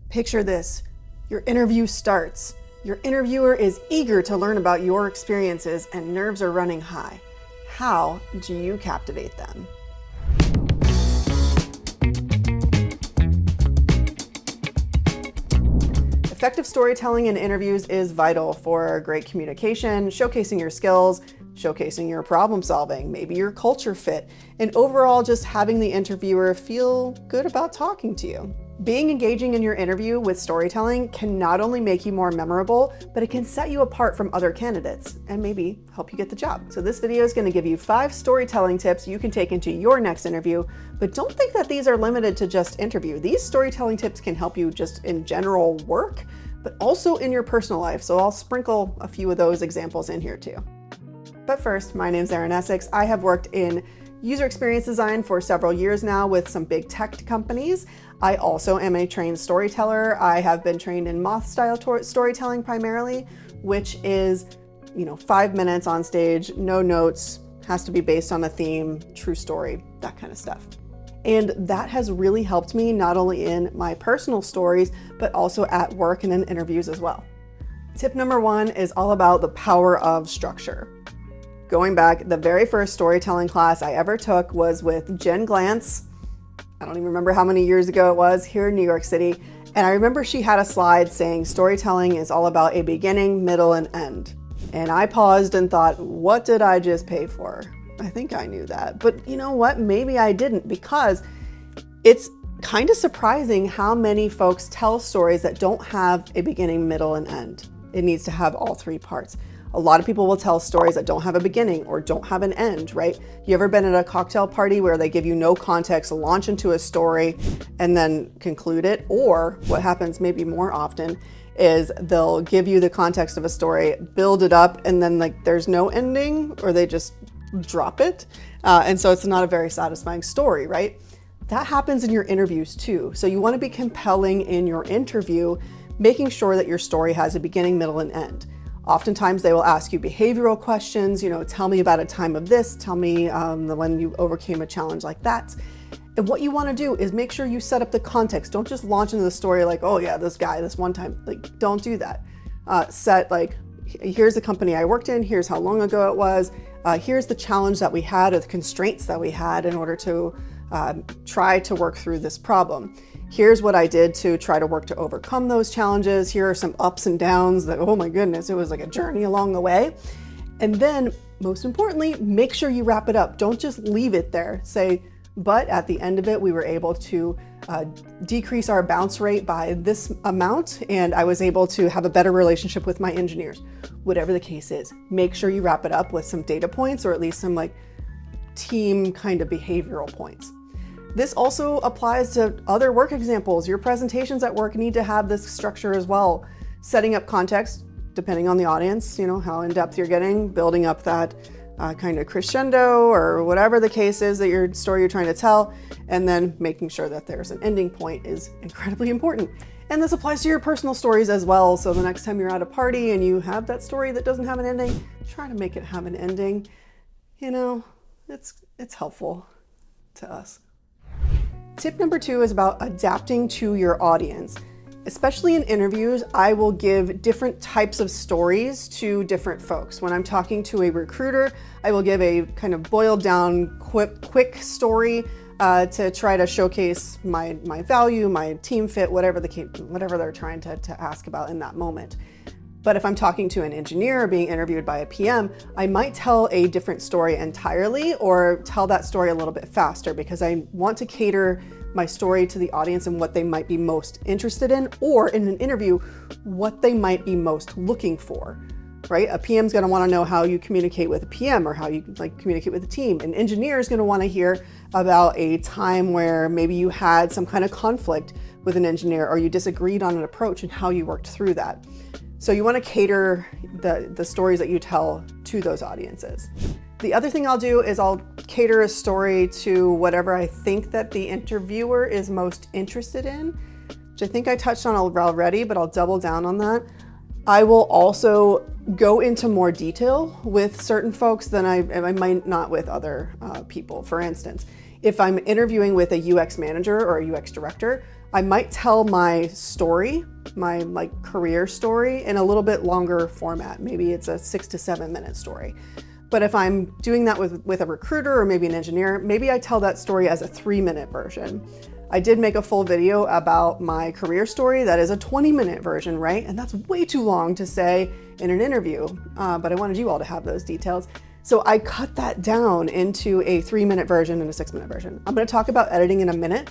Picture this. Your interview starts. Your interviewer is eager to learn about your experiences and nerves are running high. How do you captivate them? Effective storytelling in interviews is vital for great communication, showcasing your skills, showcasing your problem solving, maybe your culture fit, and overall just having the interviewer feel good about talking to you. Being engaging in your interview with storytelling can not only make you more memorable, but it can set you apart from other candidates and maybe help you get the job. So this video is going to give you 5 storytelling tips you can take into your next interview, but don't think that these are limited to just interview. These storytelling tips can help you just in general work, but also in your personal life. So I'll sprinkle a few of those examples in here too. But first, my name's Erin Essex. I have worked in user experience design for several years now with some big tech companies. I also am a trained storyteller. I have been trained in moth style storytelling primarily, which is, 5 minutes on stage, no notes, has to be based on a theme, true story, that kind of stuff. And that has really helped me not only in my personal stories, but also at work and in interviews as well. Tip number 1 is all about the power of structure. Going back, the very first storytelling class I ever took was with Jen Glantz. I don't even remember how many years ago it was, here in New York City. And I remember she had a slide saying storytelling is all about a beginning, middle, and end. And I paused and thought, what did I just pay for? I think I knew that. But you know what? Maybe I didn't, because it's kind of surprising how many folks tell stories that don't have a beginning, middle, and end. It needs to have all 3 parts. A lot of people will tell stories that don't have a beginning or don't have an end, right? You ever been at a cocktail party where they give you no context, launch into a story, and then conclude it? Or what happens maybe more often is they'll give you the context of a story, build it up, and then there's no ending, or they just drop it. And so it's not a very satisfying story, right? That happens in your interviews too. So you want to be compelling in your interview, making sure that your story has a beginning, middle, and end. Oftentimes they will ask you behavioral questions, tell me about a time of this, tell me when you overcame a challenge like that. And what you want to do is make sure you set up the context. Don't just launch into the story like, oh yeah, this guy, this one time. Don't do that. Here's the company I worked in, here's how long ago it was, here's the challenge that we had or the constraints that we had in order to try to work through this problem. Here's what I did to try to work to overcome those challenges. Here are some ups and downs that, oh my goodness, it was like a journey along the way. And then most importantly, make sure you wrap it up. Don't just leave it there. Say, but at the end of it, we were able to decrease our bounce rate by this amount, and I was able to have a better relationship with my engineers. Whatever the case is, make sure you wrap it up with some data points, or at least some team kind of behavioral points. This also applies to other work examples. Your presentations at work need to have this structure as well. Setting up context, depending on the audience, how in depth you're getting, building up that kind of crescendo or whatever the case is that your story you're trying to tell, and then making sure that there's an ending point is incredibly important. And this applies to your personal stories as well. So the next time you're at a party and you have that story that doesn't have an ending, try to make it have an ending. It's helpful to us. Tip number 2 is about adapting to your audience. Especially in interviews, I will give different types of stories to different folks. When I'm talking to a recruiter, I will give a kind of boiled down, quick story to try to showcase my value, my team fit, whatever they're trying to ask about in that moment. But if I'm talking to an engineer or being interviewed by a PM, I might tell a different story entirely, or tell that story a little bit faster, because I want to cater my story to the audience and what they might be most interested in, or in an interview, what they might be most looking for, right? A PM's gonna wanna know how you communicate with a PM, or how you communicate with a team. An engineer is gonna wanna hear about a time where maybe you had some kind of conflict with an engineer, or you disagreed on an approach and how you worked through that. So you want to cater the stories that you tell to those audiences. The other thing I'll do is I'll cater a story to whatever I think that the interviewer is most interested in, which I think I touched on already, but I'll double down on that. I will also go into more detail with certain folks than I might not with other people. For instance, if I'm interviewing with a UX manager or a UX director, I might tell my story, my like career story, in a little bit longer format. Maybe it's a 6 to 7 minute story. But if I'm doing that with a recruiter or maybe an engineer, maybe I tell that story as a 3-minute version. I did make a full video about my career story that is a 20-minute version, right? And that's way too long to say in an interview, but I wanted you all to have those details. So I cut that down into a 3-minute version and a 6-minute version. I'm gonna talk about editing in a minute,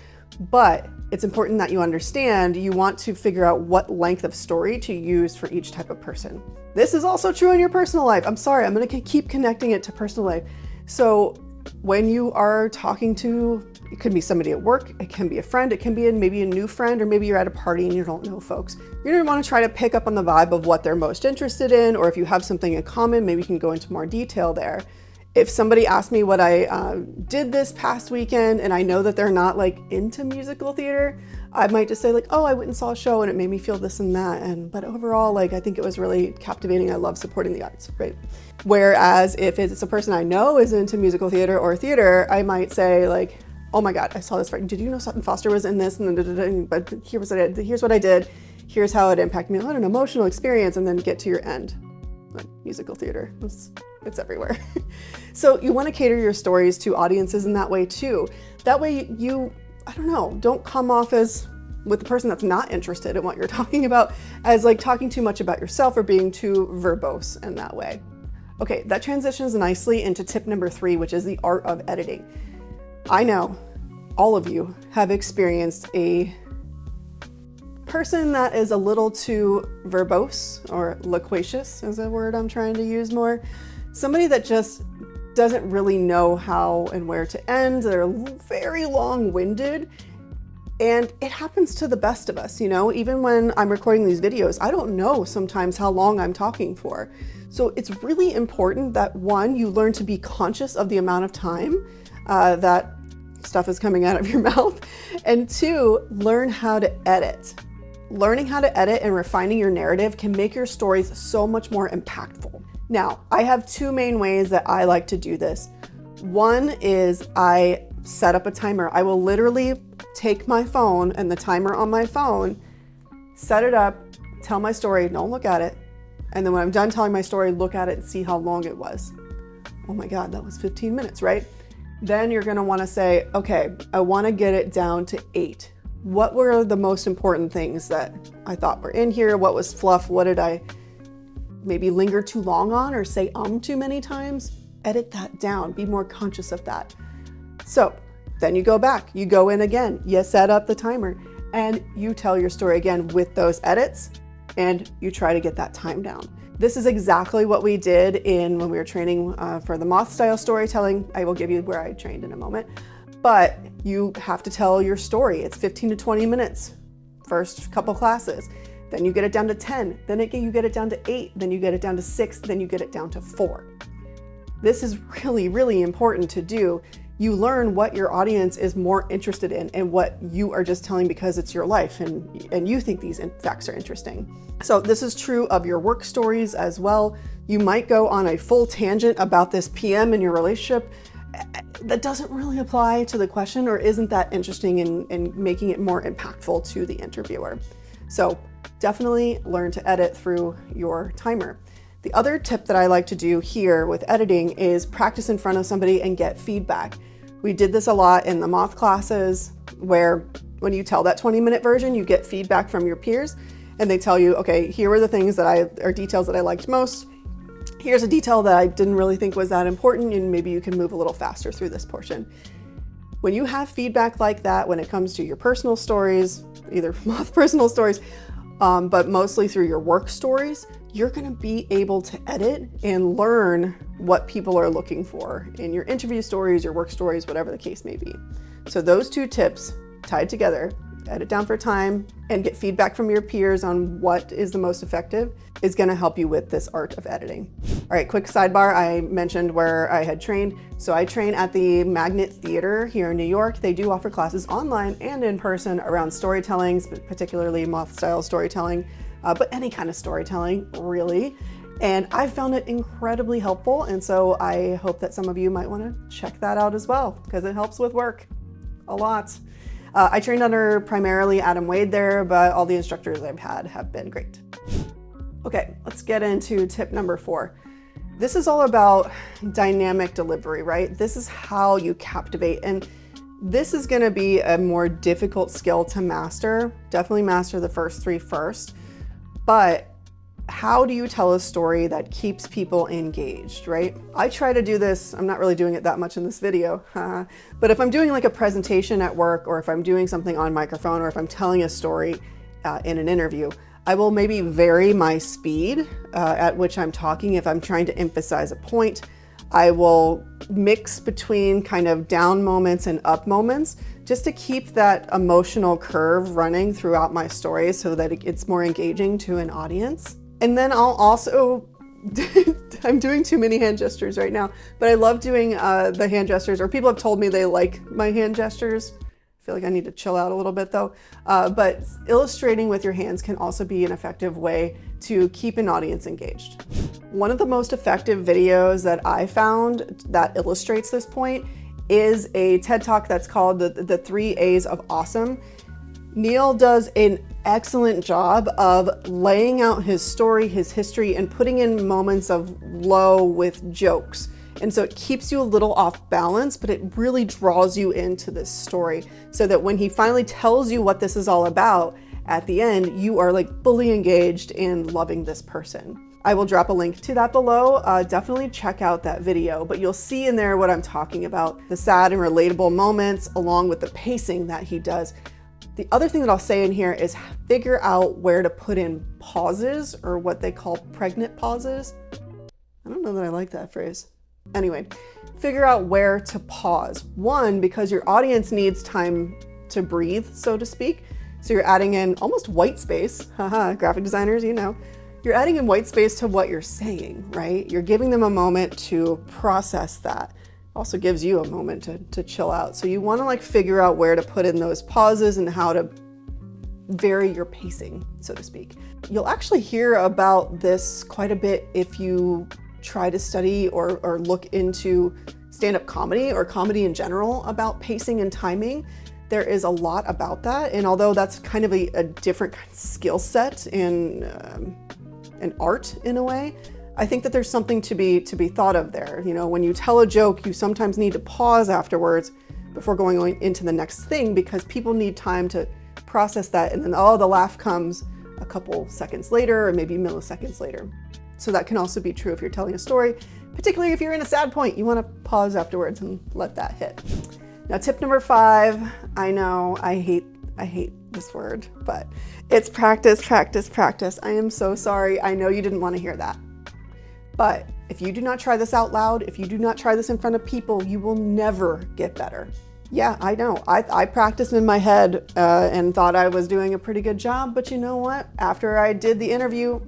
but it's important that you understand you want to figure out what length of story to use for each type of person. This is also true in your personal life. I'm sorry, I'm gonna keep connecting it to personal life. So when you are talking to, it could be somebody at work, it can be a friend, it can be maybe a new friend, or maybe you're at a party and you don't know folks. You're gonna wanna try to pick up on the vibe of what they're most interested in, or if you have something in common, maybe you can go into more detail there. If somebody asked me what I did this past weekend and I know that they're not like into musical theater, I might just say like, oh, I went and saw a show and it made me feel this and that. But overall, like, I think it was really captivating. I love supporting the arts, right? Whereas if it's a person I know is into musical theater or theater, I might say like, oh my God, I saw this. Did you know Sutton Foster was in this? But here's what I did. Here's how it impacted me. What an emotional experience. And then get to your end. Like musical theater, it's everywhere. So you want to cater your stories to audiences in that way too. That way you, I don't know, don't come off as, with the person that's not interested in what you're talking about, as like talking too much about yourself or being too verbose in that way. Okay, that transitions nicely into tip number 3, which is the art of editing. I know all of you have experienced a person that is a little too verbose, or loquacious is a word I'm trying to use more. Somebody that just doesn't really know how and where to end. They're very long-winded, and it happens to the best of us, you know? Even when I'm recording these videos, I don't know sometimes how long I'm talking for. So it's really important that, one, you learn to be conscious of the amount of time that stuff is coming out of your mouth, and 2, learn how to edit. Learning how to edit and refining your narrative can make your stories so much more impactful. Now, I have 2 main ways that I like to do this. One is I set up a timer. I will literally take my phone and the timer on my phone, set it up, tell my story, don't look at it. And then when I'm done telling my story, look at it and see how long it was. Oh my God, that was 15 minutes, right? Then you're gonna wanna say, okay, I wanna get it down to 8. What were the most important things that I thought were in here? What was fluff? What did I maybe linger too long on or say too many times? Edit that down, be more conscious of that. So then you go back, you go in again, you set up the timer, and you tell your story again with those edits, and you try to get that time down. This is exactly what we did when we were training for the moth style storytelling. I will give you where I trained in a moment, but you have to tell your story. It's 15 to 20 minutes, first couple classes. Then you get it down to 10, then you get it down to 8, then you get it down to 6, then you get it down to 4. This is really, really important to do. You learn what your audience is more interested in and what you are just telling because it's your life and you think these facts are interesting. So this is true of your work stories as well. You might go on a full tangent about this PM in your relationship that doesn't really apply to the question or isn't that interesting in making it more impactful to the interviewer. So definitely learn to edit through your timer. The other tip that I like to do here with editing is practice in front of somebody and get feedback. We did this a lot in the moth classes where when you tell that 20-minute version, you get feedback from your peers and they tell you, okay, here were the things that or details that I liked most. Here's a detail that I didn't really think was that important and maybe you can move a little faster through this portion. When you have feedback like that, when it comes to your personal stories, either moth personal stories, but mostly through your work stories, you're gonna be able to edit and learn what people are looking for in your interview stories, your work stories, whatever the case may be. So those 2 tips tied together, edit down for time and get feedback from your peers on what is the most effective, is gonna help you with this art of editing. All right, quick sidebar, I mentioned where I had trained. So I train at the Magnet Theater here in New York. They do offer classes online and in person around storytelling, particularly moth style storytelling, but any kind of storytelling, really. And I found it incredibly helpful. And so I hope that some of you might wanna check that out as well, because it helps with work a lot. I trained under primarily Adam Wade there, but all the instructors I've had have been great. Okay, let's get into tip number 4. This is all about dynamic delivery, right? This is how you captivate, and this is going to be a more difficult skill to master. Definitely master the first 3 first, but how do you tell a story that keeps people engaged, right? I try to do this, I'm not really doing it that much in this video, but if I'm doing like a presentation at work, or if I'm doing something on microphone, or if I'm telling a story in an interview, I will maybe vary my speed at which I'm talking if I'm trying to emphasize a point. I will mix between kind of down moments and up moments just to keep that emotional curve running throughout my story so that it's more engaging to an audience. And then I'll also, I'm doing too many hand gestures right now, but I love doing the hand gestures, or people have told me they like my hand gestures. I feel like I need to chill out a little bit though. But illustrating with your hands can also be an effective way to keep an audience engaged. One of the most effective videos that I found that illustrates this point is a TED Talk that's called the 3 A's of Awesome. Neil does an excellent job of laying out his story, his history, and putting in moments of low with jokes. And so it keeps you a little off balance, but it really draws you into this story so that when he finally tells you what this is all about, at the end, you are like fully engaged and loving this person. I will drop a link to that below. Definitely check out that video, but you'll see in there what I'm talking about, the sad and relatable moments along with the pacing that he does. The other thing that I'll say in here is figure out where to put in pauses, or what they call pregnant pauses. I don't know that I like that phrase. Anyway, figure out where to pause. One, because your audience needs time to breathe, so to speak. So you're adding in almost white space. Haha, graphic designers, you know. You're adding in white space to what you're saying, right? You're giving them a moment to process that. Also gives you a moment to chill out. So you want to like figure out where to put in those pauses and how to vary your pacing, so to speak. You'll actually hear about this quite a bit if you try to study or look into stand-up comedy or comedy in general about pacing and timing. There is a lot about that. And although that's kind of a different skill set and an art in a way, I think that there's something to be thought of there. You know, when you tell a joke, you sometimes need to pause afterwards before going into the next thing, because people need time to process that, and then the laugh comes a couple seconds later or maybe milliseconds later. So that can also be true if you're telling a story, particularly if you're in a sad point. You want to pause afterwards and let that hit. Now, tip number 5, I know I hate this word, but it's practice, practice, practice. I am so sorry. I know you didn't want to hear that. But if you do not try this out loud, if you do not try this in front of people, you will never get better. Yeah, I know. I practiced in my head and thought I was doing a pretty good job, but you know what? After I did the interview,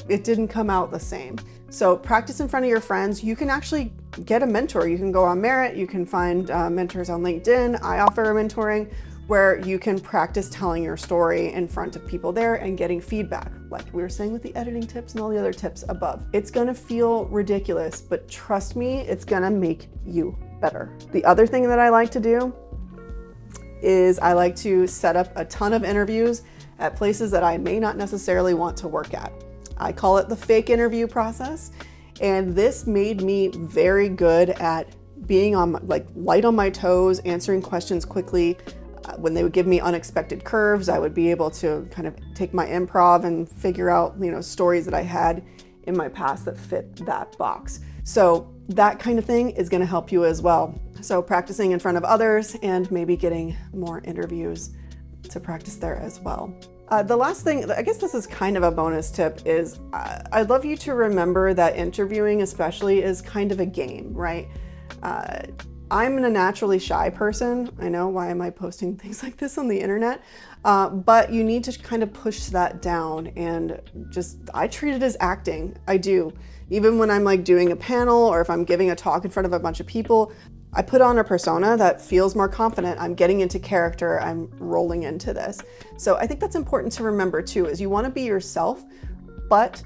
it didn't come out the same. So practice in front of your friends. You can actually get a mentor. You can go on Merit. You can find mentors on LinkedIn. I offer mentoring where you can practice telling your story in front of people there and getting feedback, like we were saying with the editing tips and all the other tips above. It's gonna feel ridiculous, but trust me, it's gonna make you better. The other thing that I like to do is I like to set up a ton of interviews at places that I may not necessarily want to work at. I call it the fake interview process, and this made me very good at being on light on my toes, answering questions quickly. When they would give me unexpected curves, I would be able to kind of take my improv and figure out, stories that I had in my past that fit that box. So that kind of thing is going to help you as well. So practicing in front of others and maybe getting more interviews to practice there as well. The last thing, I guess this is kind of a bonus tip, is I'd love you to remember that interviewing especially is kind of a game, right? I'm a naturally shy person. I know, why am I posting things like this on the internet? But you need to kind of push that down, and I treat it as acting. I do. Even when I'm like doing a panel, or if I'm giving a talk in front of a bunch of people, I put on a persona that feels more confident. I'm getting into character. I'm rolling into this. So I think that's important to remember too, is you want to be yourself, but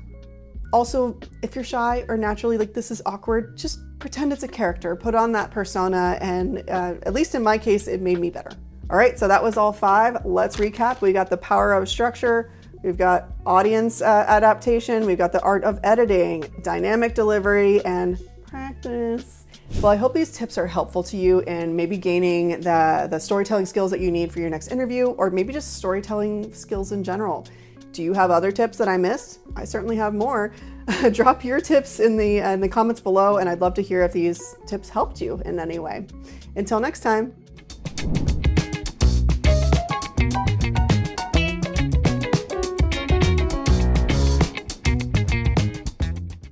also, if you're shy or naturally this is awkward, just pretend it's a character, put on that persona, and at least in my case, it made me better. All right, so that was all 5. Let's recap. We got the power of structure, we've got audience adaptation, we've got the art of editing, dynamic delivery, and practice. Well, I hope these tips are helpful to you in maybe gaining the storytelling skills that you need for your next interview, or maybe just storytelling skills in general. Do you have other tips that I missed? I certainly have more. Drop your tips in the comments below, and I'd love to hear if these tips helped you in any way. Until next time.